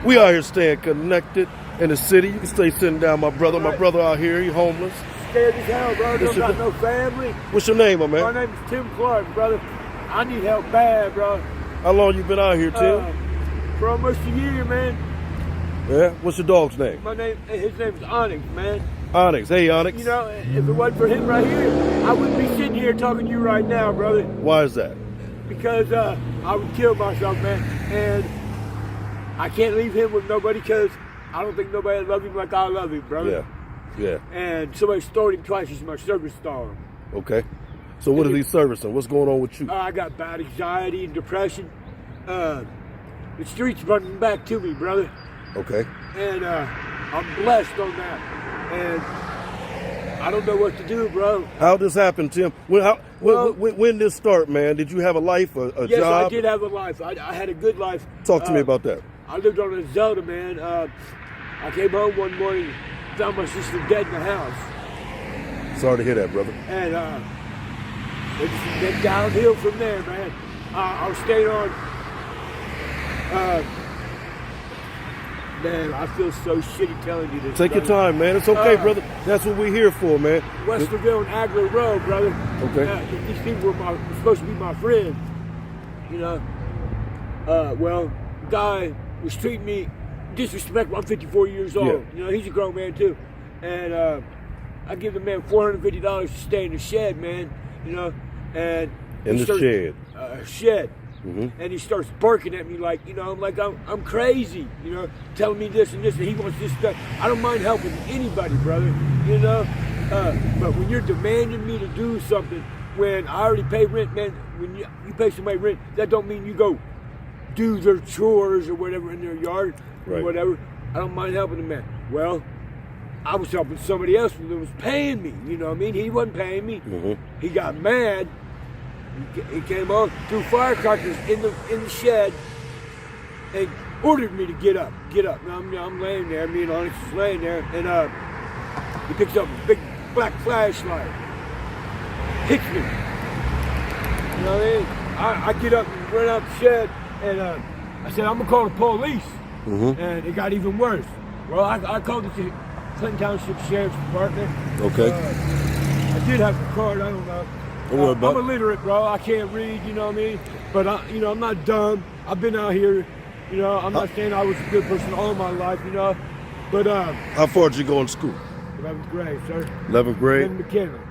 We out here staying connected in the city. You can stay sitting down, my brother. My brother out here, he homeless. Scared as hell, bro. Don't got no family. What's your name, my man? My name is Tim Clark, brother. I need help bad, bro. How long you been out here, Tim? For almost a year, man. Yeah? What's your dog's name? His name is Onyx, man. Onyx. Hey, Onyx. You know, if it wasn't for him right here, I wouldn't be sitting here talking to you right now, brother. Why is that? Because I would kill myself, man. And I can't leave him with nobody because I don't think nobody loves him like I love him, brother. Yeah. And somebody stole him twice. He's my service dog. Okay. So what is he servicing? What's going on with you? I got bad anxiety and depression. The streets running back to me, brother. Okay. And I'm blessed on that. And I don't know what to do, bro. How this happened, Tim? When did this start, man? Did you have a life, a job? Yes, I did have a life. I had a good life. Talk to me about that. I lived on a Zelda, man. I came home one morning, found my sister dead in the house. Sorry to hear that, brother. And it just went downhill from there, man. I was staying on. Man, I feel so shitty telling you this. Take your time, man. It's okay, brother. That's what we're here for, man. Westerville and Agler Road, brother. Okay. These people were supposed to be my friends. You know. Well, guy was treating me disrespectful. I'm 54 years old. Yeah. You know, he's a grown man too. And I give the man $450 to stay in the shed, man. You know, and in the shed. Shed. Mm-hmm. And he starts barking at me like, you know, I'm crazy, you know, telling me this and this, and he wants this stuff. I don't mind helping anybody, brother, you know. But when you're demanding me to do something, when I already pay rent, man, when you pay somebody rent, that don't mean you go do their chores or whatever in their yard or whatever. I don't mind helping the man. Well, I was helping somebody else that was paying me, you know what I mean? He wasn't paying me. Mm-hmm. He got mad. He came on, threw firecrackers in the shed, and ordered me to get up. Now I'm laying there, me and Onyx is laying there, and he picks up a big black flashlight, hits me. You know what I mean? I get up and run out the shed, and I said, I'm gonna call the police. Mm-hmm. And it got even worse. Well, I called the Clinton Township Sheriff's Department. Okay. I did have a card, I don't know. I'm illiterate, bro. I can't read, you know what I mean? But, I'm not dumb. I've been out here, you know. I'm not saying I was a good person all my life, you know. But, how far did you go in school? 11th grade, sir. 11th grade? Linda McKinley.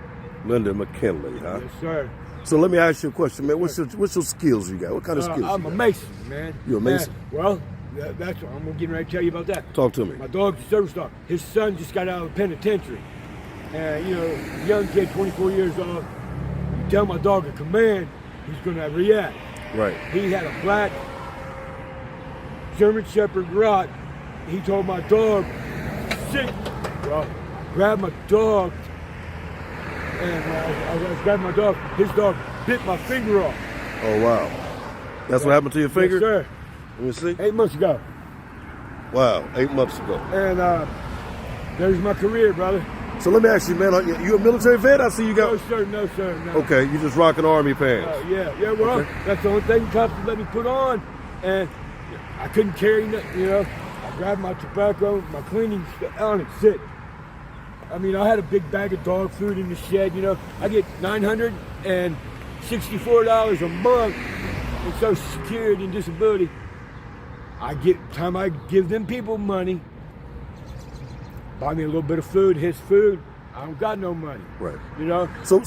Linda McKinley, huh? Yes, sir. So let me ask you a question, man. What's your skills you got? What kind of skills I'm a mason, man. You're a mason? Well, that's what I'm getting ready to tell you about that. Talk to me. My dog's a service dog. His son just got out of the penitentiary. And, you know, young kid, 24 years old. Tell my dog a command, he's gonna react. Right. He had a black German Shepherd Rot. He told my dog, sit. Well, grabbed my dog, and I was grabbing my dog. His dog bit my finger off. Oh wow. That's what happened to your finger? Yes, sir. Let me see. 8 months ago. Wow, 8 months ago. And there's my career, brother. So let me ask you, man, you a military vet? I see you got... No, sir, no. Okay, you just rocking Army pants. Yeah, well, that's the only thing the cops would let me put on. And I couldn't carry nothing, you know. I grabbed my tobacco, my cleaning on it, sit. I mean, I had a big bag of dog food in the shed, you know. I get $964 a month in Social Security and disability. I give them people money, buy me a little bit of food, his food. I don't got no money. Right. You know. So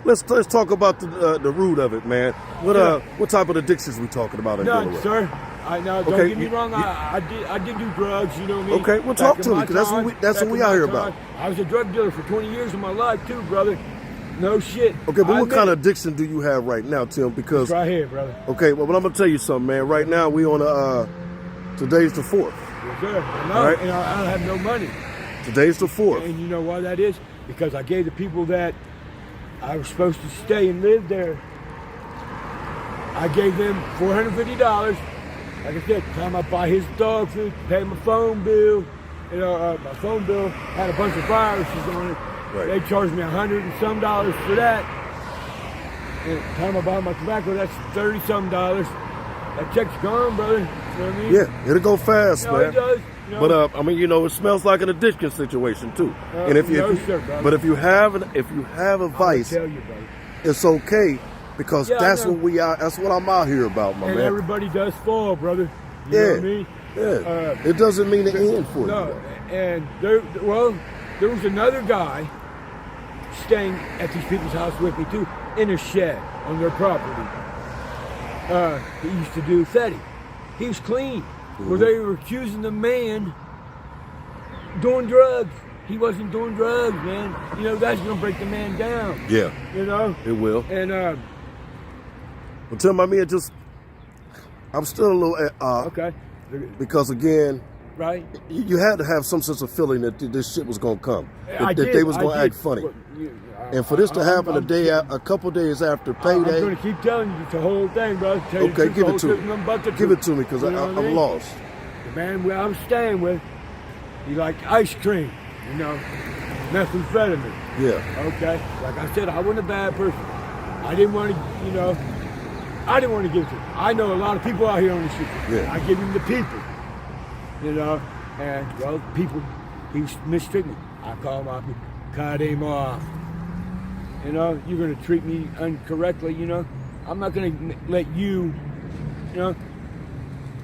let's talk about the root of it, man. What type of addictions we talking about? None, sir. Don't get me wrong. I did do drugs. You know what I mean. Okay. Well, talk to me, because that's what we out here about. I was a drug dealer for 20 years of my life too, brother. No shit. Okay, but what kind of addiction do you have right now, Tim? Because it's right here, brother. Okay, well, I'm gonna tell you something, man. Right now we on today's the 4th. Yes, sir. And I don't have no money. Today's the 4th. And you know why that is? Because I gave the people that I was supposed to stay and live there, I gave them $450. Like I said, time I buy his dog food, pay my phone bill. You know, my phone bill had a bunch of viruses on it. Right. They charged me $100 and some for that. And time I buy my tobacco, that's $30 some. That check's gone, brother. You know what I mean? Yeah, it'll go fast, No, man. it does. You know? But I mean, it smells like an addiction situation too. And if you, no, sir, brother. but if you have a vice, I'll tell you, brother. it's okay because Yeah, I that's know. what we are. That's what I'm out here about, my And man. everybody does fall, brother. You know what I mean? Yeah. It doesn't mean the end for No, you. and there was another guy staying at these people's house with me too, in a shed on their property. He used to do Fetty. He was clean. Where they were accusing the man doing drugs. He wasn't doing drugs, man. You know, that's gonna break the man down. Yeah, You know? it will. And But tell my man, I'm still a little okay. because again, Right? you had to have some sense of feeling that this shit was gonna come. I That did, they was I gonna did. act funny. But, And for this to happen I'm- a couple days after I'm payday, going to keep telling you the whole thing, bro. Tell you the okay, truth, give the it to whole me. truth, nothing but the Give truth. it to me because You know what I I'm mean? lost. The man where I'm staying with, he liked ice cream, you know, methamphetamine. Yeah, Okay? Like I said, I wasn't a bad person. I didn't want to, you know, I didn't want to give it to him. I know a lot of people out here on the street. Yeah. I give him the people, you know, and, well, people, he was mistreating me. I call him up, cut him off. You know, you're going to treat me incorrectly, you know. I'm not going to let you, you know.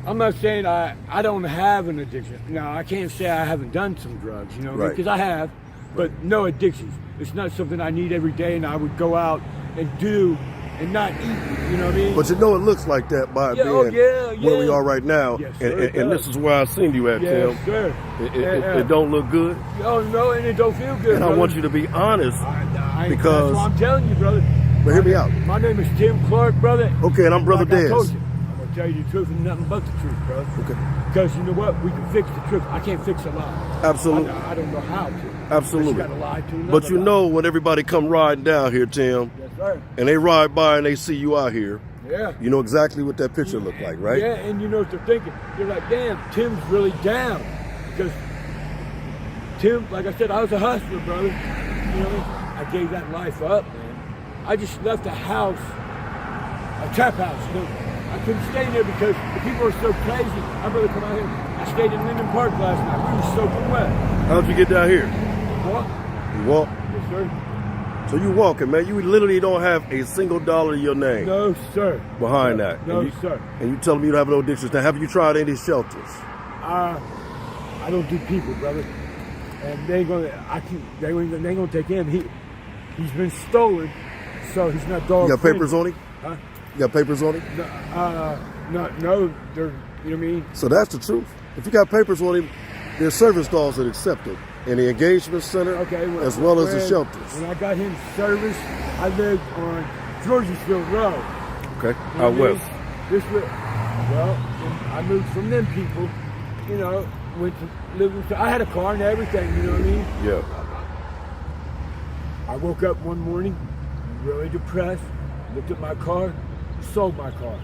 I'm not saying I don't have an addiction. No, I can't say I haven't done some drugs, you know, Right. because I have, but no addictions. It's not something I need every day and I would go out and do and not eat, you know what I mean? but you know it looks like that by Yeah, oh, being yeah, where we yeah. are right now, Yes, sir, it and does. this is where I seen you at, Yes, Tim. sir. It don't look good, Oh, no, and it don't feel good, and I brother. want you to be honest. because- that's what I'm telling you, brother. But hear me out. My name is Tim Clark, brother. Okay, and I'm Brother Like I told Dez. you, I'm gonna tell you the truth and nothing but the truth, brother. Okay, Because you know what? We can fix the truth. I can't fix a lie. absolutely, I don't know how to. absolutely. But you gotta lie to another But you lie. know when everybody come riding down here, Tim, Yes, sir. and they ride by and they see you out here, Yeah. you know exactly what that picture look like, right? Yeah, and you know what they're thinking. They're like, damn, Tim's really down. Because Tim, like I said, I was a hustler, brother. You know what I mean? I gave that life up, man. I just left a house, a trap house, you know. I couldn't stay there because the people are so crazy. I'd rather come out here. I stayed in Linden Park last night. We were soaking wet. How'd you get down here? What? You walk. Yes, sir. So you walking, man. You literally don't have a single dollar to your name No, sir. behind that. No, and you, sir. And you tell me you don't have no addictions. Now, have you tried any shelters? I don't do people, brother. And they ain't gonna. They ain't gonna take him. He's been stolen, so he's not dog. You got papers on him? Huh? You got papers on him? No. They're. You know what I mean? So that's the truth. If you got papers on him, there's service dogs that accept him in the engagement center, Okay. as well as the shelters. When I got him service, I lived on Georgesville Road. Okay, You know out what I mean? west. This way. Well, I moved from them people. You know, went to live with. I had a car and everything. You know what I mean? Yeah. I woke up one morning, really depressed, looked at my car, sold my car.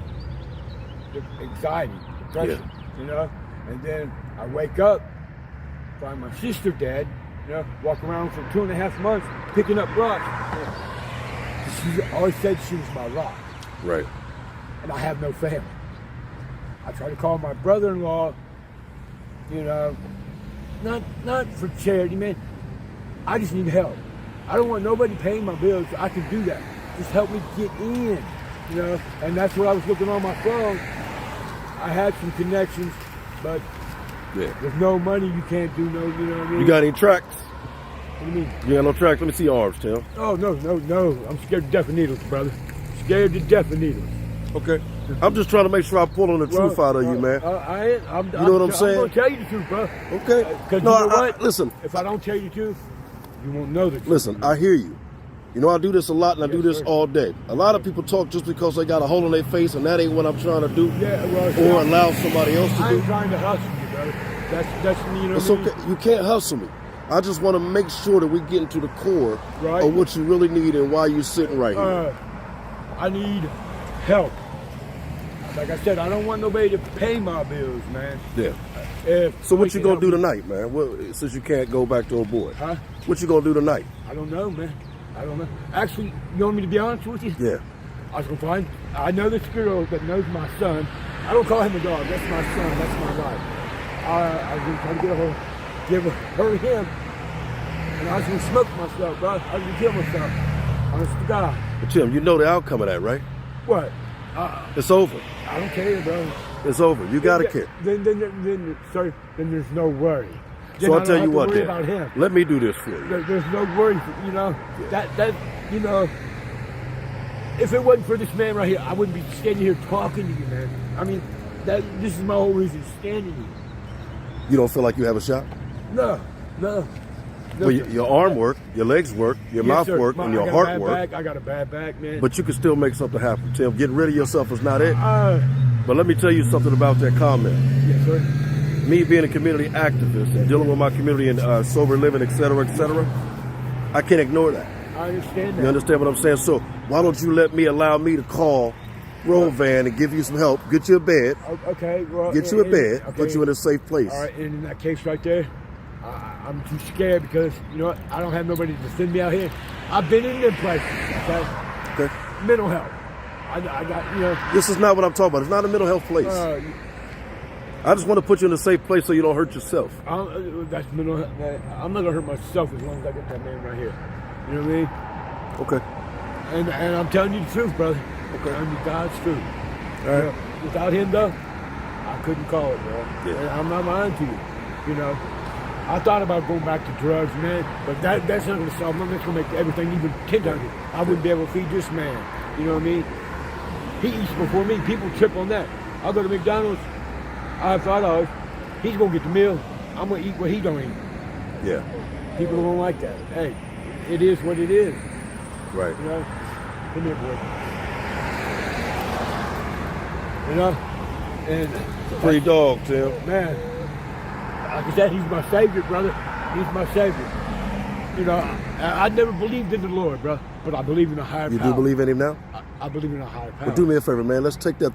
Anxiety, depression, you know? And then I wake up, find my sister dead, you know, walk around for 2.5 months picking up rocks. She always said she was my rock, Right. and I have no family. I tried to call my brother-in-law, you know, not for charity, man. I just need help. I don't want nobody paying my bills. I can do that. Just help me get in, you know. And that's what I was looking on my phone. I had some connections, but Yeah. with no money, you can't do no, you know what I mean? You got any tracks? What do you mean? You got no tracks? Let me see your arms, Tim. Oh, no. I'm scared to death of needles, brother. Scared to death of needles. Okay. I'm just trying to make sure I'm pulling the truth out of you, man. I'm You know what I'm saying? I'm going to tell you the truth, bro. Okay. Because No, you know what? listen. If I don't tell you the truth, you won't know the truth. Listen, I hear you. You know, I do this a lot, and I do Yes, this sir. all day. A lot of people talk just because they got a hole in their face, and that ain't what I'm trying to do, Yeah, well, or allow somebody else to I do. ain't trying to hustle you, brother. That's you know It's what I mean? okay. You can't hustle me. I just want to make sure that we get into the core Right. of what you really need and why you're sitting right here. I need help. Like I said, I don't want nobody to pay my bills, man. Yeah. If So what you somebody gonna do can help me- tonight, man? What, since you can't go back to a boy, Huh? what you gonna do tonight? I don't know, man. I don't know. Actually, you want me to be honest with you? Yeah. I was gonna find. I know this girl that knows my son. I don't call him a dog. That's my son. That's my wife. I was going to try to give her him. And I was going to smoke myself, bro. I was going to kill myself. Honest to God. But Tim, you know the outcome of that, right? What? It's over. I don't care, bro. It's over. You gotta care. Then there's no worry. So I'll tell you what, worry Dan. about him. Let me do this for you. There's no worry, you know. That you know. If it wasn't for this man right here, I wouldn't be standing here talking to you, man. I mean, this is my whole reason standing here. You don't feel like you have a shot? No. Well, your arm work, your legs work, your mouth work, and your heart work. I got a bad back, man. But you can still make something happen, Tim. Getting rid of yourself is not it. But let me tell you something about that comment. Yes, sir. Me being a community activist and dealing with my community and sober living, et cetera, I can't ignore that. I understand that. You understand what I'm saying? So why don't you allow me to call Rovan and give you some help, get you a bed, okay, well, get you a bed, put you in a safe place. All right, and in that case right there, I'm too scared because, you know what, I don't have nobody to send me out here. I've been in them places, okay? Mental health. I got, you know. This is not what I'm talking about. It's not a mental health place. I just want to put you in a safe place so you don't hurt yourself. That's mental health. I'm not going to hurt myself as long as I get that man right here. You know what I mean? Okay. And I'm telling you the truth, brother. Okay. I'm telling you God's truth. All right. You know, without him, though, I couldn't call it, bro. Yeah. And I'm not lying to you. You know, I thought about going back to drugs, man, but that's not going to solve nothing. That's going to make everything even 10 times. I wouldn't be able to feed this man. You know what I mean? He eats before me. People trip on that. I'll go to McDonald's. I have $5. He's going to get the meal. I'm going to eat what he don't eat. Yeah. People don't like that. Hey, it is what it is. Right. You know? Come here, boy. You know? And Free dog, Tim. man, like I said, he's my savior, brother. He's my savior. You know, I never believed in the Lord, bro, but I believe in a higher power. You do believe in him now? I believe in a higher power. Well, do me a favor, man. Let's take that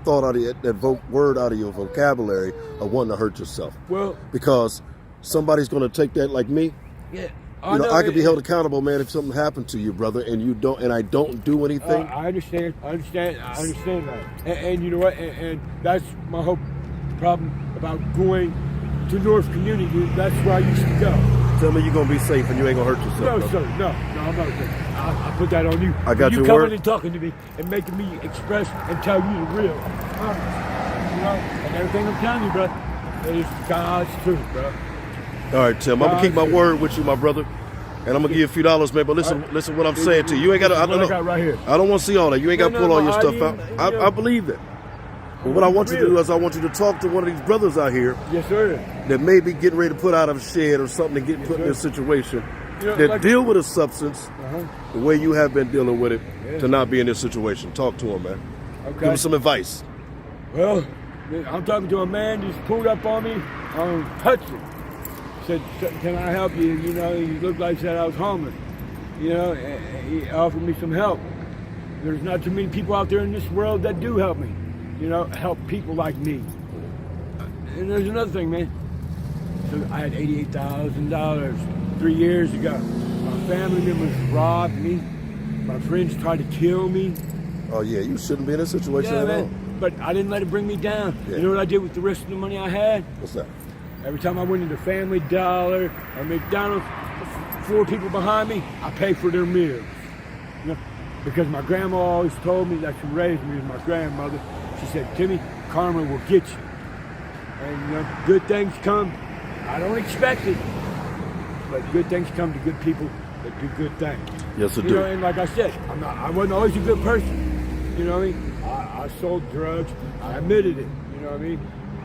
thought out of that word out of your vocabulary of wanting to hurt yourself. Well, because somebody's going to take that like me. Yeah. I could be held accountable, man, if something happened to you, brother, and you don't, and I don't do anything. I understand that. And you know what? And that's my whole problem about going to North Community. That's where I used to go. Tell me you're gonna be safe and you ain't gonna hurt yourself. No, brother. sir. No, I'm not. I put that on you. I got your you coming word. and talking to me and making me express and tell you the real. You know, and everything I'm telling you, bro, is God's truth, bro. All right, Tim. I'm gonna keep my word with you, my brother, and I'm gonna give you a few dollars, man. But listen, what I'm saying to you. You ain't got to. I got right here. I don't want to see all that. You ain't got to pull all your stuff out. you I believe that. But what I want you to do is I want you to talk to one of these brothers out here. Yes, sir. That may be getting ready to put out of a shed or something to get put in a situation that deal with a substance the way you have been dealing with it to not be in this situation. Talk to him, man. Okay. Give him some advice. Well, I'm talking to a man who's pulled up on me on Hudson. Said, can I help you? You know, he looked like said I was homeless. You know, he offered me some help. There's not too many people out there in this world that do help me. You know, help people like me. And there's another thing, man. So I had $88,000 3 years ago. My family members robbed me. My friends tried to kill me. Oh yeah, you shouldn't be in this situation at all. But I didn't let it bring me down. Yeah. You know what I did with the rest of the money I had? What's that? Every time I went into Family Dollar or McDonald's, 4 people behind me, I paid for their meals. You know, because my grandma always told me that she raised me as my grandmother. She said, Timmy, karma will get you. And you know, good things come. I don't expect it, but good things come to good people that do good things. Yes, it You do. know, and like I said, I wasn't always a good person. You know what I mean? I sold drugs. I admitted it. You know what I mean?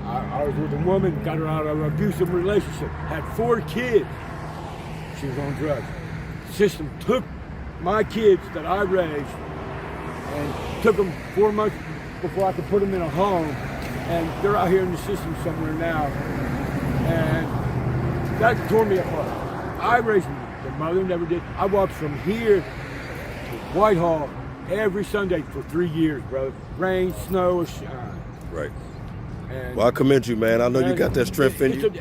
I was with a woman, got her out of an abusive relationship, had 4 kids. She was on drugs. The system took my kids that I raised and took them 4 months before I could put them in a home. And they're out here in the system somewhere now. And that tore me apart. I raised them. Their mother never did. I walked from here to Whitehall every Sunday for 3 years, brother. Rain, snow, or shine. Right. And Well, I commend you, man. I know you got that strength in you.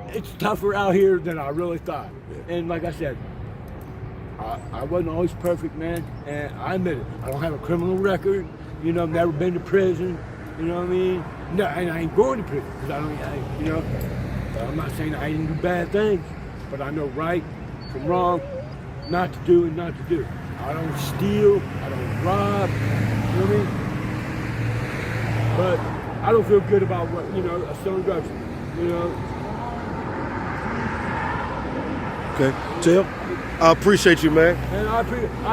It's tougher out here than I really thought. Yeah. And like I said, I wasn't always perfect, man. And I admit it. I don't have a criminal record. You know, I've never been to prison. You know what I mean? No, and I ain't going to prison because you know, I'm not saying I didn't do bad things, but I know right from wrong, not to do and not to do. I don't steal, I don't rob, you know what I mean? But I don't feel good about what, you know, selling drugs, you know. Okay, Tim, I appreciate you, man. And I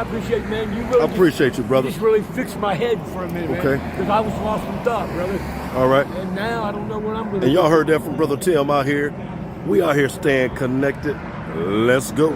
appreciate, man, you really I appreciate you, brother. You just really fixed my head for a minute, okay, man. Because I was lost in thought, brother. All right. And now I don't know what I'm going to do. And y'all heard that from Brother Tim out here. We out here staying connected. Let's go.